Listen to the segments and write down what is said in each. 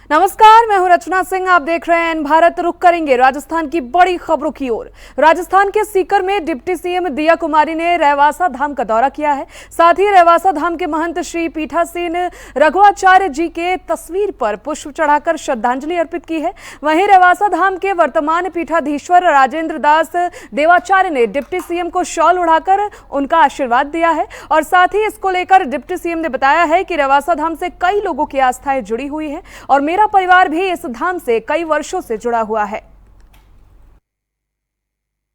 नमस्कार, मैं हूं रचना सिंह। आप देख रहे हैं एन भारत। रुक करेंगे राजस्थान की बड़ी खबरों की ओर। राजस्थान के सीकर में डिप्टी सीएम दिया कुमारी ने रैवासा धाम का दौरा किया है। साथ ही रैवासा धाम के महंत श्री पीठासीन रघुआचार्य जी के तस्वीर पर पुष्प चढ़ाकर श्रद्धांजलि अर्पित की है। वहीं रैवासा धाम के वर्तमान पीठाधीश्वर राजेंद्र दास देवाचार्य ने डिप्टी सीएम को शॉल उड़ाकर उनका आशीर्वाद दिया है। और साथ ही इसको लेकर डिप्टी सीएम ने बताया है कि रैवासा धाम से कई लोगों की आस्थाएं जुड़ी हुई है और मेरा परिवार भी इस धाम से कई वर्षों से जुड़ा हुआ है।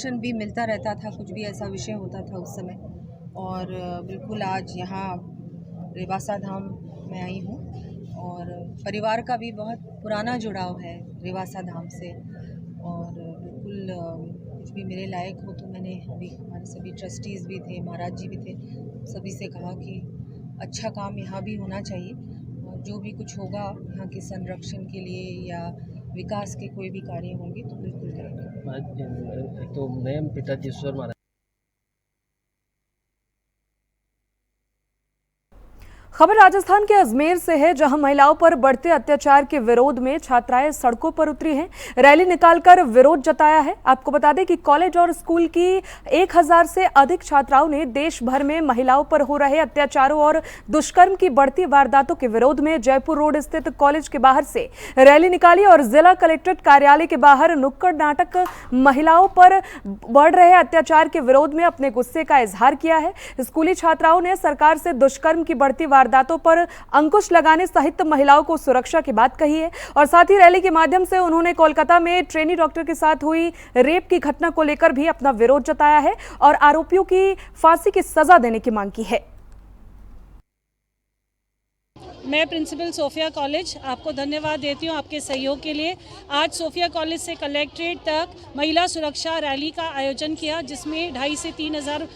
भी मिलता रहता था, कुछ भी ऐसा विषय होता था उस समय। और बिल्कुल आज यहाँ रेवासा धाम में आई हूँ और परिवार का भी बहुत पुराना जुड़ाव है रेवासा धाम से। और बिल्कुल कुछ भी मेरे लायक हो तो मैंने अभी हमारे सभी ट्रस्टीज़ भी थे, महाराज जी भी थे, सभी से कहा कि अच्छा काम यहाँ भी होना चाहिए। जो भी कुछ होगा यहाँ के संरक्षण के लिए या विकास के कोई भी कार्य होंगे तो बिल्कुल करेंगे। तो मैम पीठाधीश्वर महाराज। खबर राजस्थान के अजमेर से है, जहां महिलाओं पर बढ़ते अत्याचार के विरोध में छात्राएं सड़कों पर उतरी हैं। रैली निकालकर विरोध जताया है। आपको बता दें कि कॉलेज और स्कूल की 1000 से अधिक छात्राओं ने देश भर में महिलाओं पर हो रहे अत्याचारों और दुष्कर्म की बढ़ती वारदातों के विरोध में जयपुर रोड स्थित कॉलेज के बाहर से रैली निकाली और जिला कलेक्ट्रेट कार्यालय के बाहर नुक्कड़ नाटक महिलाओं पर बढ़ रहे अत्याचार के विरोध में अपने गुस्से का इजहार किया है। स्कूली छात्राओं ने सरकार से दुष्कर्म की बढ़ती वारदातों पर अंकुश लगाने सहित महिलाओं को सुरक्षा की बात कही है। और साथ ही रैली के माध्यम से उन्होंने कोलकाता में ट्रेनी डॉक्टर के साथ हुई रेप की घटना को लेकर भी अपना विरोध जताया है और आरोपियों की फांसी की सजा देने की मांग की है। मैं प्रिंसिपल सोफिया कॉलेज आपको धन्यवाद देती हूं आपके सहयोग के लिए। आज सोफिया कॉलेज से कलेक्ट्रेट तक महिला सुरक्षा रैली का आयोजन किया, जिसमें 2,500 से 3,000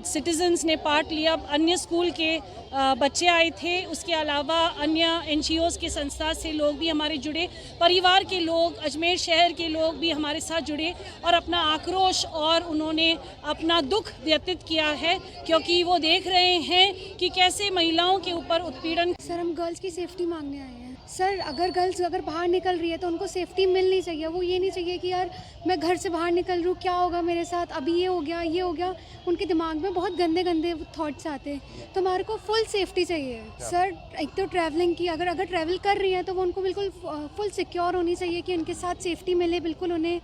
सिटीजन्स ने पार्ट लिया। अन्य स्कूल के बच्चे आए थे, उसके अलावा अन्य NGOs के संस्था से लोग भी हमारे जुड़े, परिवार के लोग, अजमेर शहर के लोग भी हमारे साथ जुड़े और अपना आक्रोश और उन्होंने अपना दुख व्यतीत किया है, क्योंकि वो देख रहे हैं कि कैसे महिलाओं के ऊपर उत्पीड़न। सर, हम गर्ल्स की सेफ्टी मांगने आए हैं। सर, अगर गर्ल्स बाहर निकल रही है तो उनको सेफ्टी मिलनी चाहिए। वो ये नहीं चाहिए कि यार मैं घर से बाहर निकल रही हूँ, क्या होगा मेरे साथ, अभी ये हो गया, ये हो गया। उनके दिमाग में बहुत गंदे गंदे थॉट्स आते हैं। तो हमारे को फुल सेफ्टी चाहिए सर। एक तो ट्रैवलिंग की, अगर ट्रैवल कर रही है तो वो उनको बिल्कुल फुल सिक्योर होनी चाहिए कि उनके साथ सेफ्टी मिले बिल्कुल उन्हें।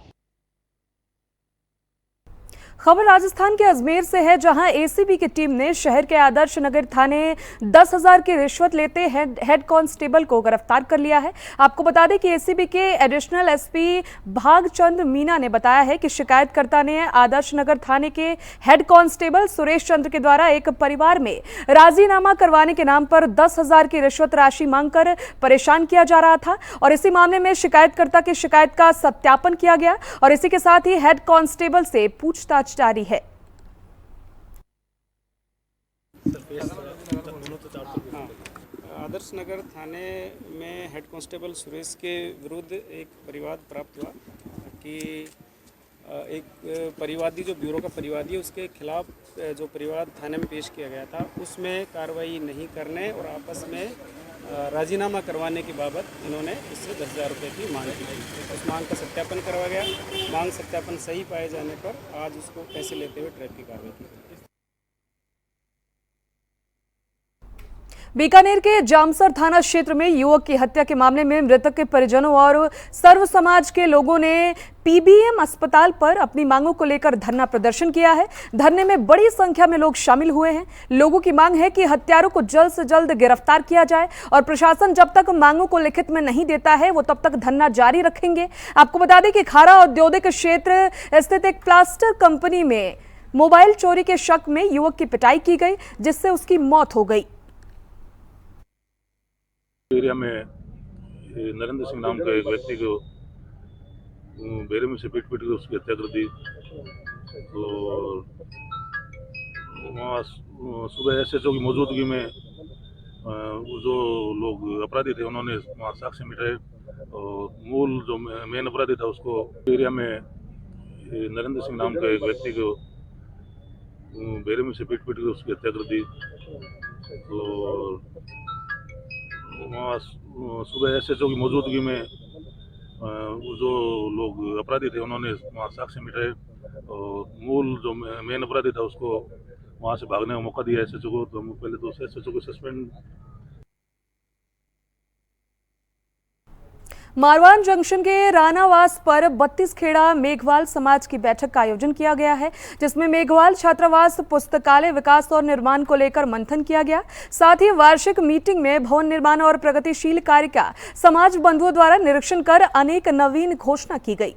खबर राजस्थान के अजमेर से है, जहां एसीबी की टीम ने शहर के आदर्श नगर थाने 10,000 की रिश्वत लेते हेड कांस्टेबल को गिरफ्तार कर लिया है। आपको बता दें कि एसीबी के एडिशनल एसपी भागचंद मीना ने बताया है कि शिकायतकर्ता ने आदर्श नगर थाने के हेड कांस्टेबल सुरेश चंद्र के द्वारा एक परिवार में राजीनामा करवाने के नाम पर 10,000 की रिश्वत राशि मांगकर परेशान किया जा रहा था और इसी मामले में शिकायतकर्ता की शिकायत का सत्यापन किया गया और इसी के साथ ही हेड कांस्टेबल से पूछताछ जारी है। आदर्श नगर थाने में हेड कांस्टेबल सुरेश के विरुद्ध एक परिवाद प्राप्त हुआ कि एक परिवादी, जो ब्यूरो का परिवादी है, उसके खिलाफ जो परिवाद थाने में पेश किया गया था उसमें कार्रवाई नहीं करने और आपस में राजीनामा करवाने की बाबत इन्होंने इससे 10,000 रुपये की मांग की थी। उस मांग का सत्यापन करवाया गया। मांग सत्यापन सही पाए जाने पर आज उसको पैसे लेते हुए ट्रैप की कार्रवाई की गई। बीकानेर के जामसर थाना क्षेत्र में युवक की हत्या के मामले में मृतक के परिजनों और सर्व समाज के लोगों ने पीबीएम अस्पताल पर अपनी मांगों को लेकर धरना प्रदर्शन किया है। धरने में बड़ी संख्या में लोग शामिल हुए हैं। लोगों की मांग है कि हत्यारों को जल्द से जल्द गिरफ्तार किया जाए और प्रशासन जब तक मांगों को लिखित में नहीं देता है वो तब तक धरना जारी रखेंगे। आपको बता दें कि खारा औद्योगिक क्षेत्र स्थित एक प्लास्टर कंपनी में मोबाइल चोरी के शक में युवक की पिटाई की गई, जिससे उसकी मौत हो गई। एरिया में नरेंद्र सिंह नाम का एक व्यक्ति को बेरे में से पीट कर उसकी हत्या कर दी। और वहाँ सुबह SHO की मौजूदगी में जो लोग अपराधी थे उन्होंने वहाँ साक्ष्य मिटाए और मूल जो मेन अपराधी था उसको एरिया में नरेंद्र सिंह नाम का एक व्यक्ति को बेरे में से पीट कर उसकी हत्या कर दी। और वहाँ सुबह एसएचओ की मौजूदगी में वो जो लोग अपराधी थे उन्होंने वहाँ साक्ष्य मिटाए और मूल जो मेन अपराधी था उसको वहाँ से भागने का मौका दिया एसएचओ को। तो हम पहले तो एसएचओ को सस्पेंड। मारवान जंक्शन के रानावास पर 32 खेड़ा मेघवाल समाज की बैठक का आयोजन किया गया है, जिसमें मेघवाल छात्रावास पुस्तकालय विकास और निर्माण को लेकर मंथन किया गया। साथ ही वार्षिक मीटिंग में भवन निर्माण और प्रगतिशील कार्य का समाज बंधुओं द्वारा निरीक्षण कर अनेक नवीन घोषणा की गई।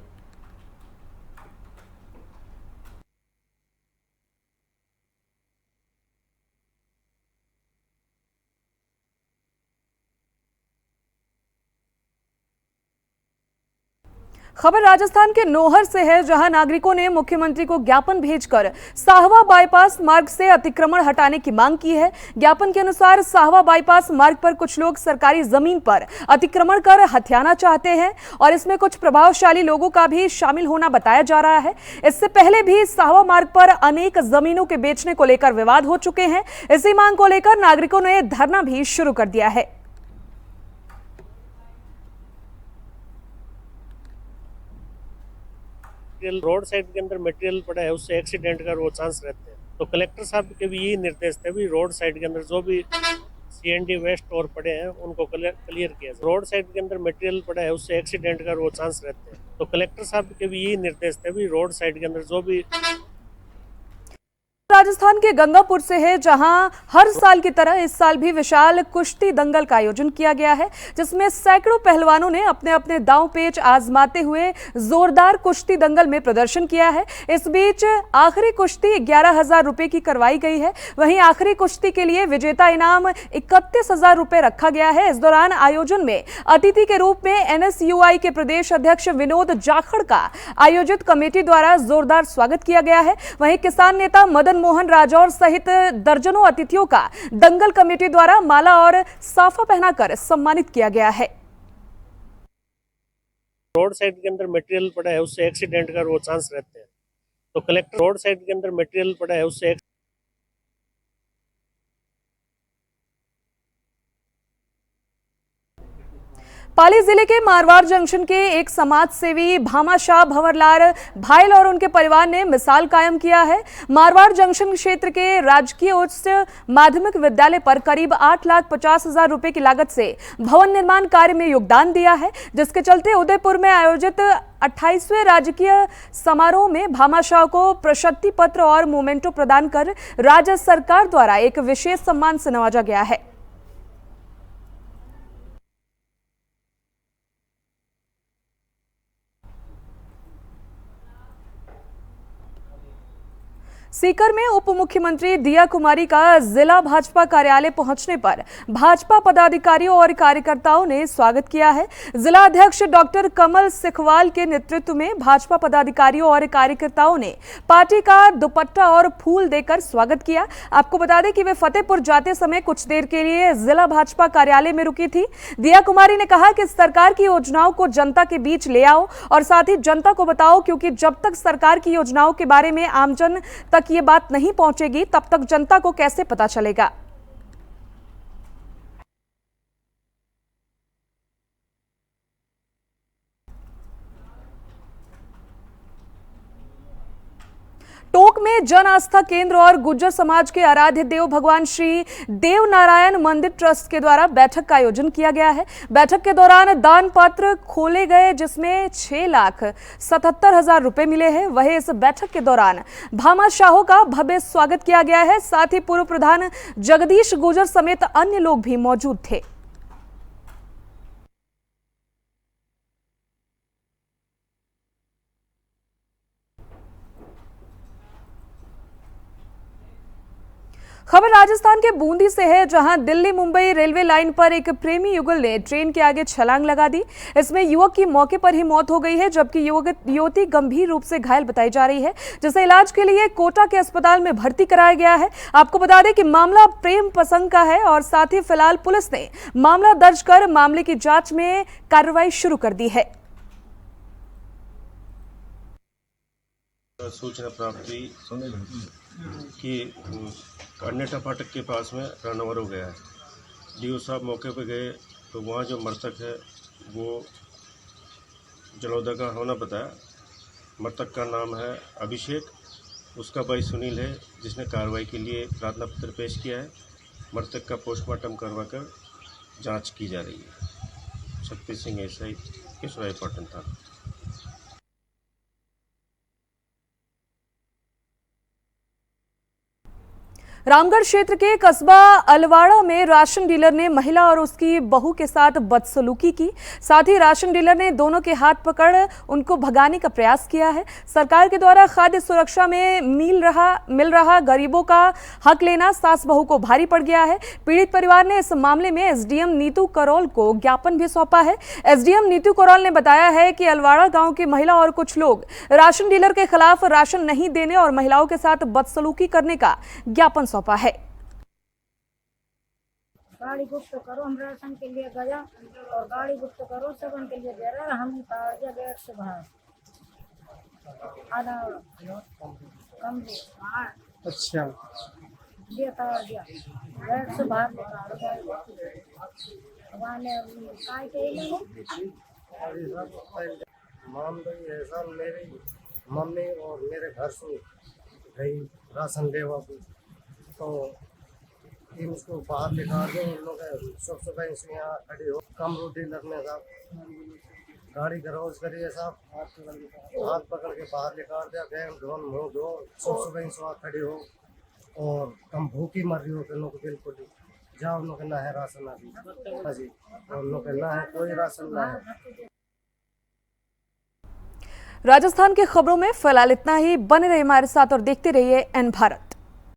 खबर राजस्थान के नोहर से है, जहां नागरिकों ने मुख्यमंत्री को ज्ञापन भेजकर साहवा बाईपास मार्ग से अतिक्रमण हटाने की मांग की है। ज्ञापन के अनुसार साहवा बाईपास मार्ग पर कुछ लोग सरकारी जमीन पर अतिक्रमण कर हथियाना चाहते हैं और इसमें कुछ प्रभावशाली लोगों का भी शामिल होना बताया जा रहा है। इससे पहले भी साहवा मार्ग पर अनेक जमीनों के बेचने को लेकर विवाद हो चुके हैं। इसी मांग को लेकर नागरिकों ने धरना भी शुरू कर दिया है। रोड साइड के अंदर मटेरियल पड़ा है, उससे एक्सीडेंट का वो चांस रहते हैं। तो कलेक्टर साहब के भी यही निर्देश थे भी रोड साइड के अंदर जो भी सीएनडी वेस्ट और पड़े हैं उनको क्लियर किया जाए। रोड साइड के अंदर मटेरियल पड़ा है, उससे एक्सीडेंट का वो चांस रहते हैं। तो कलेक्टर साहब के भी यही निर्देश थे भी रोड साइड के अंदर जो भी। राजस्थान के गंगापुर से है, जहां हर साल की तरह इस साल भी विशाल कुश्ती दंगल का आयोजन किया गया है, जिसमें सैकड़ों पहलवानों ने अपने अपने दांव पेच आजमाते हुए जोरदार कुश्ती दंगल में प्रदर्शन किया है। इस बीच आखिरी कुश्ती 11,000 रुपए की करवाई गई है। वहीं आखिरी कुश्ती के लिए विजेता इनाम 31,000 रुपए रखा गया है। इस दौरान आयोजन में अतिथि के रूप में एनएसयूआई के प्रदेश अध्यक्ष विनोद जाखड़ का आयोजित कमेटी द्वारा जोरदार स्वागत किया गया है। वहीं किसान नेता मदन मोहन राजौर सहित दर्जनों अतिथियों का दंगल कमेटी द्वारा माला और साफा पहनाकर सम्मानित किया गया है। रोड साइड के अंदर मटेरियल पड़ा है, उससे एक्सीडेंट का वो चांस रहते हैं। तो कलेक्टर रोड साइड के अंदर मटेरियल पड़ा है, उससे पाली जिले के मारवाड़ जंक्शन के एक समाज सेवी भामाशाह भंवरलाल भायल और उनके परिवार ने मिसाल कायम किया है। मारवाड़ जंक्शन क्षेत्र के राजकीय उच्च माध्यमिक विद्यालय पर करीब 8,50,000 रुपए की लागत से भवन निर्माण कार्य में योगदान दिया है, जिसके चलते उदयपुर में आयोजित 28वें राजकीय समारोह में भामाशाह को प्रशस्ति पत्र और मोमेंटो प्रदान कर राज्य सरकार द्वारा एक विशेष सम्मान से नवाजा गया है। सीकर में उप मुख्यमंत्री दिया कुमारी का जिला भाजपा कार्यालय पहुंचने पर भाजपा पदाधिकारियों और कार्यकर्ताओं ने स्वागत किया है। जिला अध्यक्ष डॉक्टर कमल सिखवाल के नेतृत्व में भाजपा पदाधिकारियों और कार्यकर्ताओं ने पार्टी का दुपट्टा और फूल देकर स्वागत किया। आपको बता दें कि वे फतेहपुर जाते समय कुछ देर के लिए जिला भाजपा कार्यालय में रुकी थी। दिया कुमारी ने कहा कि सरकार की योजनाओं को जनता के बीच ले आओ और साथ ही जनता को बताओ, क्योंकि जब तक सरकार की योजनाओं के बारे में आमजन तक ये बात नहीं पहुंचेगी तब तक जनता को कैसे पता चलेगा। टोंक में जन आस्था केंद्र और गुर्जर समाज के आराध्य देव भगवान श्री देव नारायण मंदिर ट्रस्ट के द्वारा बैठक का आयोजन किया गया है। बैठक के दौरान दान पत्र खोले गए, जिसमें 6,77,000 रुपए मिले हैं। वहीं इस बैठक के दौरान भामाशाहों का भव्य स्वागत किया गया है। साथ ही पूर्व प्रधान जगदीश गुर्जर समेत अन्य लोग भी मौजूद थे। खबर राजस्थान के बूंदी से है, जहां दिल्ली मुंबई रेलवे लाइन पर एक प्रेमी युगल ने ट्रेन के आगे छलांग लगा दी। इसमें युवक की मौके पर ही मौत हो गई है, जबकि युवती गंभीर रूप से घायल बताई जा रही है, जिसे इलाज के लिए कोटा के अस्पताल में भर्ती कराया गया है। आपको बता दें कि मामला प्रेम प्रसंग का है और साथ ही फिलहाल पुलिस ने मामला दर्ज कर मामले की जांच में कार्रवाई शुरू कर दी है। सूचना प्राप्त हुई कि कर्नेटा फाटक के पास में रन ओवर हो गया है, डीओ साहब मौके पर गए तो वहाँ जो मृतक है वो जलौदा का होना बताया। मृतक का नाम है अभिषेक, उसका भाई सुनील है जिसने कार्रवाई के लिए प्रार्थना पत्र पेश किया है। मृतक का पोस्टमार्टम करवाकर जांच की जा रही है। शक्ति सिंह एसआई केशवरायपट्टन था। रामगढ़ क्षेत्र के कस्बा अलवाड़ा में राशन डीलर ने महिला और उसकी बहू के साथ बदसलूकी की। साथ ही राशन डीलर ने दोनों के हाथ पकड़ उनको भगाने का प्रयास किया है। सरकार के द्वारा खाद्य सुरक्षा में मिल रहा गरीबों का हक लेना सास बहू को भारी पड़ गया है। पीड़ित परिवार ने इस मामले में एसडीएम नीतू करोल को ज्ञापन भी सौंपा है। एसडीएम नीतू करोल ने बताया है कि अलवाड़ा गांव की महिला और कुछ लोग राशन डीलर के खिलाफ राशन नहीं देने और महिलाओं के साथ बदसलूकी करने का ज्ञापन सौंपा है। गाड़ी गुप्त करो, हम राशन के लिए गया और गाड़ी गुप्त करो सबन के लिए दे रहा, हम उतार दिया गेट से बाहर आधा कम दिया। अच्छा, दिया तार दिया गेट से बाहर निकाल दिया। काय के मामला ये ऐसा, मेरी मम्मी और मेरे घर से गई राशन लेवा को, तो टीम उसको बाहर निकाल दो। उन लोग सुबह से यहाँ खड़ी हो, कमरू डीलर ने साहब गाड़ी गरोज करी है साहब, हाथ पकड़ के बाहर निकाल दिया। गए ढोन मुँह धो, सुबह से वहाँ खड़ी हो और कम भूखी मर रही हो तो लोग बिल्कुल जाओ, लोग ना है राशन अभी जी, और लोग ना है कोई राशन ना है। राजस्थान की खबरों में फिलहाल इतना ही। बने रहिए हमारे साथ और देखते रहिए एन भारत।